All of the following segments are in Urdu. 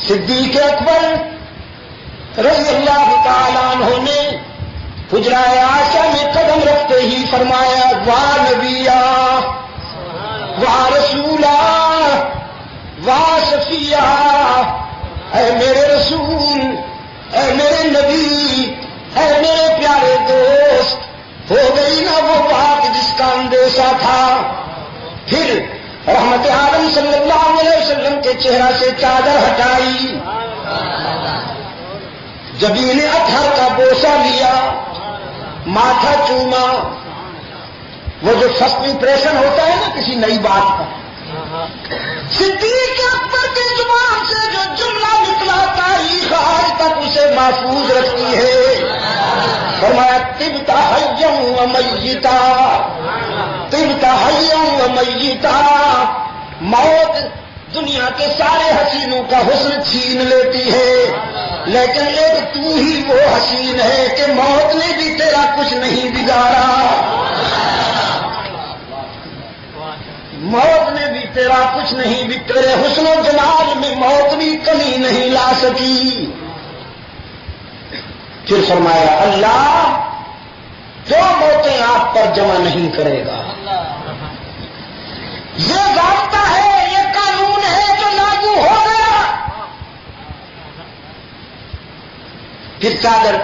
صدیق اکبر رضی اللہ تعالیٰ عنہ نے حجرہ عائشہ میں قدم رکھتے ہی فرمایا واہ نبیہ واہ رسولہ واہ شفیع، اے میرے رسول، اے میرے نبی، اے میرے پیارے دوست، ہو گئی نا وہ بات جس کا اندیشہ تھا۔ پھر رحمت عالم صلی اللہ علیہ وسلم کے چہرہ سے چادر ہٹائی، جبین اطہر کا بوسہ لیا، ماتھا چوما۔ وہ جو فرسٹ امپریشن ہوتا ہے نا کسی نئی بات کا، صدیق اکبر کی زبان سے جو جملہ نکلا تاریخ آج تک اسے محفوظ رکھتی ہے۔ فرمایا طبت حیا و میتا، طبت حیا و میتا، موت دنیا کے سارے حسینوں کا حسن چھین لیتی ہے، لیکن ایک تو ہی وہ حسین ہے کہ موت نے بھی تیرا کچھ نہیں بگاڑا، موت نے بھی تیرا کچھ نہیں، بھی تیرے حسن و جمال میں موت بھی کمی نہیں لا سکی۔ پھر فرمایا اللہ جو موتیں آپ پر جمع نہیں کرے گا، یہ ضابطہ ہے، یہ قانون ہے جو لاگو ہو گیا۔ پھر چادر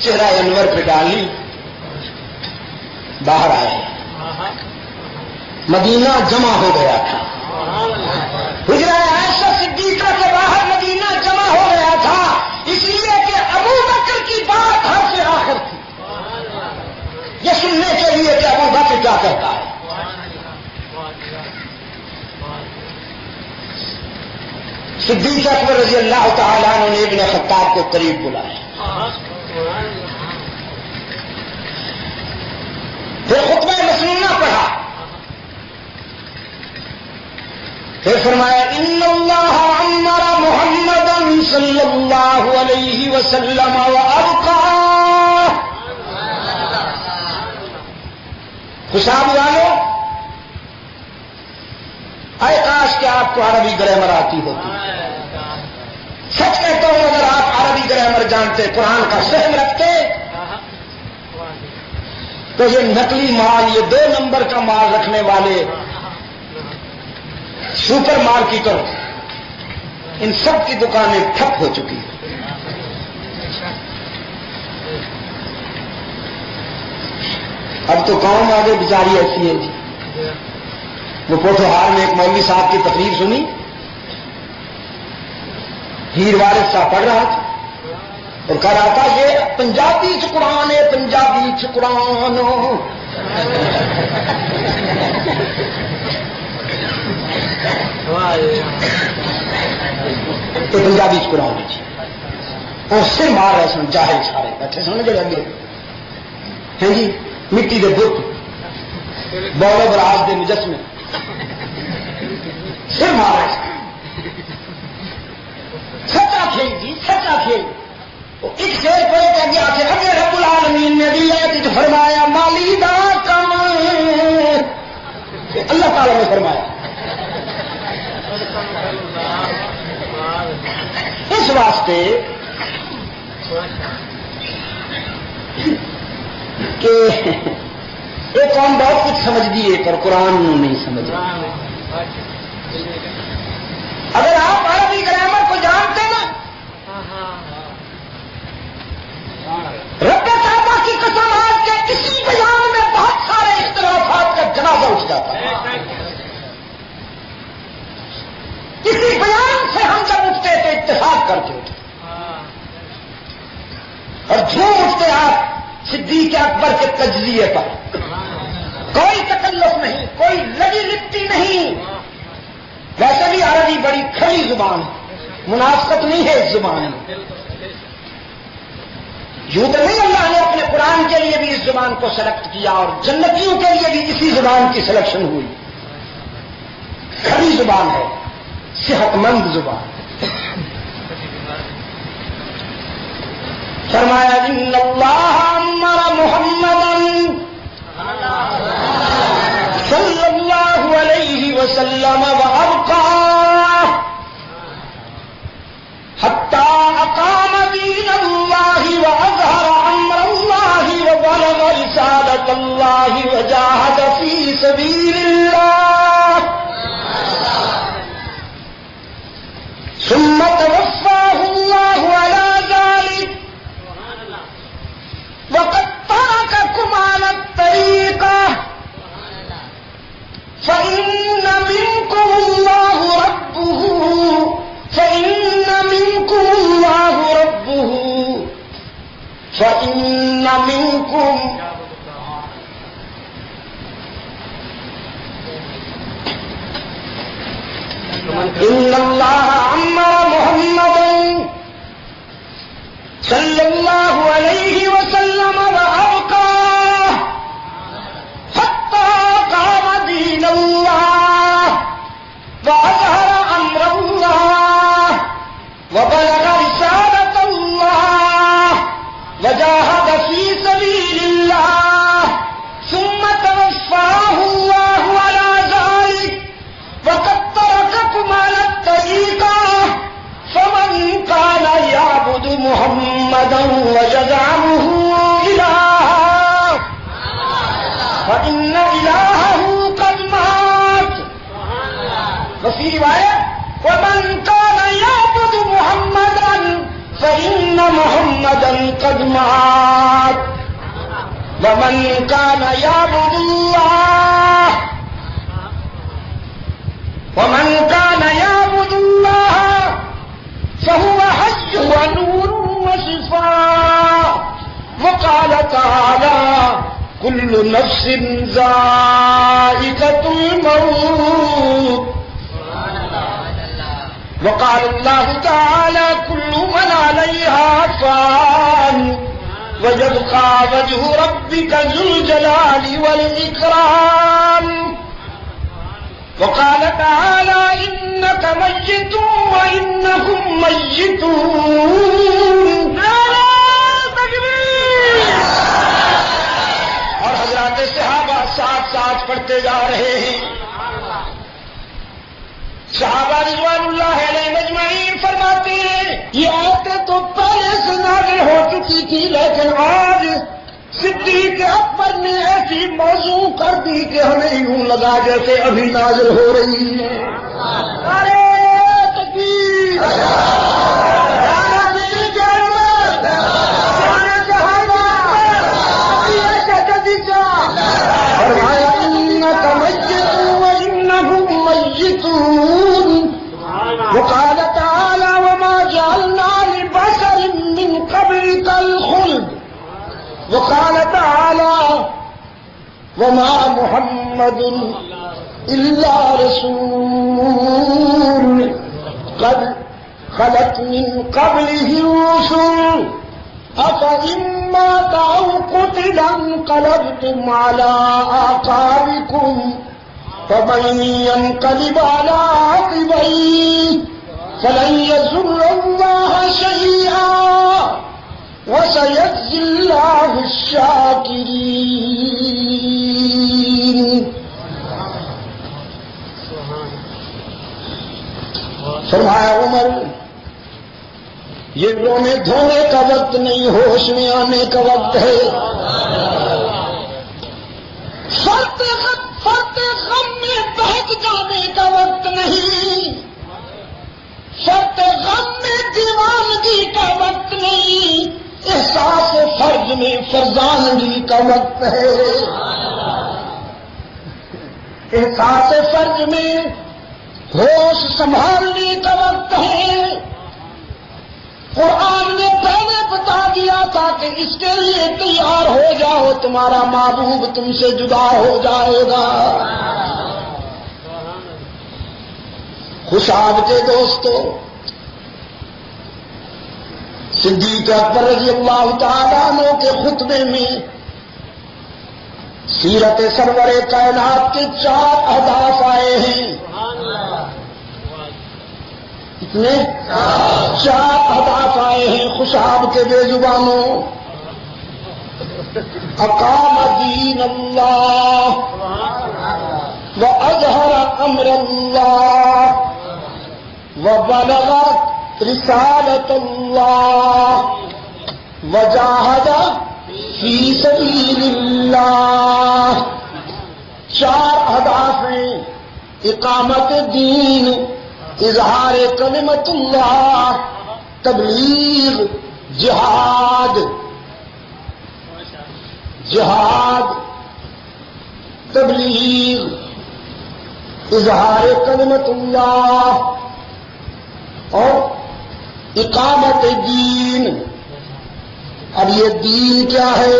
چہرہ انور پہ ڈالی، باہر آئے، مدینہ جمع ہو گیا تھا، حجرہ عائشہ صدیقہ کے باہر مدینہ جمع ہو گیا تھا، اس لیے کہ ابو بکر کی بات حد سے آخر تھی، یہ سننے کے لیے کہ ابو بکر کیا کہتا ہے۔ صدیق اکبر رضی اللہ تعالیٰ عنہ نے ابن خطاب کو قریب بلایا، پھر خطبہ مسنونہ پڑھا، پھر فرمایا ان اللہ عمر محمدا صلی اللہ علیہ وسلم وابقاه۔ خوشاب والو، اے کاش کہ آپ کو عربی گرامر آتی ہوتی، سچ کہتا ہوں اگر آپ عربی گرامر جانتے، قرآن کا فہم رکھتے، تو یہ نقلی مال، یہ 2 نمبر کا مال رکھنے والے سپر مارکیٹوں، ان سب کی دکانیں ٹھپ ہو چکی ہیں۔ اب تو قوم آگے بیچاری ایسی ہے جی، وہ پوٹھوہار میں ایک مولوی صاحب کی تقریر سنی، ہیر وارث صاحب پڑھ رہا تھا اور کہہ رہا تھا یہ پنجابی چ قرآن ہے، پنجابی چ قرآن، تو پنجابی چ قرآن ہے جی، اور سے مار رہے سن، جاہل سارے بیٹھے سن جڑے اگے ہیں جی، مٹی کے بت، بولے براز کے مجسمے، سر مار رہے سن، سچا کھیل جی، سچا کھیل۔ ایک شیر پڑے کہ آگے آخر اگے رب العالمین نے بھی آیت فرمایا مالی دا کم، اللہ تعالیٰ نے فرمایا، اس واسطے کہ یہ قوم بہت کچھ سمجھ دیے پر قرآن نہیں سمجھ۔ اگر آپ عربی گرامر کو جانتے نا، رب کعبہ کی قسم آج کے اسی بیان میں بہت سارے اختلافات کا جنازہ اٹھ جاتا ہے، کسی بیان سے ہم جب اٹھتے تو اتفاق کرتے اٹھتے، اور جھوم اٹھتے آپ صدیق اکبر کے تجزیے پر، کوئی تکلف نہیں، کوئی لگی لپٹی نہیں۔ ویسے بھی عربی بڑی کھلی زبان ہے، منافقت نہیں ہے اس زبان میں، یوں تو نہیں اللہ نے اپنے قرآن کے لیے بھی اس زبان کو سلیکٹ کیا اور جنتیوں کے لیے بھی اسی زبان کی سلیکشن ہوئی، کھلی زبان ہے، صحت مند زبان۔ فرمایا ان اللہ امر محمدا صلی اللہ علیہ وسلم وابقاه، رسالة الله وجاهد في سبيل الله ثم توفاه الله على ذلك وقد ترككم على الطريقة فإن منكم الله ربه فإن منكم إن الله أمر محمدا صلى الله عليه وسلم وأبقاه حتى قام دين الله وأظهر أمر الله وبلغ رسالة الله وجاهد في سبيل الله ثم توفاه الله على ذلك وقد ترككم على الطريقة فمن كان يعبد محمدا ويزعمه إلها فإن إلهه قد مات. وفي رواية ومن كان يعبد محمدا فإن محمدا قد مات ومن كان يعبد الله فهو حي ونور وشفاء. وقال تعالى كل نفس ذائقة الموت. وقال الله تعالى كل من عليها فان ويبقى وجه ربك ذو الجلال والإكرام. وقال تعالى إنك ميت وإنهم ميتون. اور حضرات صحابہ ساتھ ساتھ پڑھتے جا رہے ہیں. صحابہ رضوان اللہ علیہ مجمعین فرماتے ہیں یہ آیتیں تو پہلے سے نازل ہو چکی تھی لیکن آج صدیق اکبر نے ایسی موضوع کر دی کہ ہمیں یوں لگا جیسے ابھی نازل ہو رہی ہے. ارے تکبیر وقال تعالى وما جعلنا لبشر من قبلك الخلد. وقال تعالى وما محمد إلا رسول قد خلت من قبله الرسل أفإن مات أو قتل انقلبتم على أعقابكم فمن ينقلب على عقبيه فلن يضر الله شيئا وسيجزي الله الشاكرين. فرمایا عمر یہ رونے دھونے کا وقت نہیں ہوش میں آنے کا وقت ہے. فرط غم میں بہک جانے کا وقت نہیں. فرط غم میں دیوانگی کا وقت نہیں. احساس فرض میں فرزانگی کا وقت ہے. احساس فرض میں ہوش سنبھالنے کا وقت ہے. قرآن نے پہلے بتا دیا تھا کہ اس کے لیے تیار ہو جاؤ تمہارا محبوب تم سے جدا ہو جائے گا. خوشاب کے دوستو صدیق اکبر رضی اللہ تعالیٰ عنہ کے خطبے میں سیرت سرور کائنات کے 4 اہداف آئے ہیں. اتنے 4 اہداف آئے ہیں خوشاب کے بے زبانوں. اقام دین اللہ واظہر امر اللہ وبلغ رسالت اللہ وجاہد فی سبیل اللہ. 4 اہداف ہیں: اقامت دین، اظہار کلمت اللہ، تبلیغ، جہاد. جہاد، تبلیغ، اظہار کلمت اللہ اور اقامت دین. اب یہ دین کیا ہے؟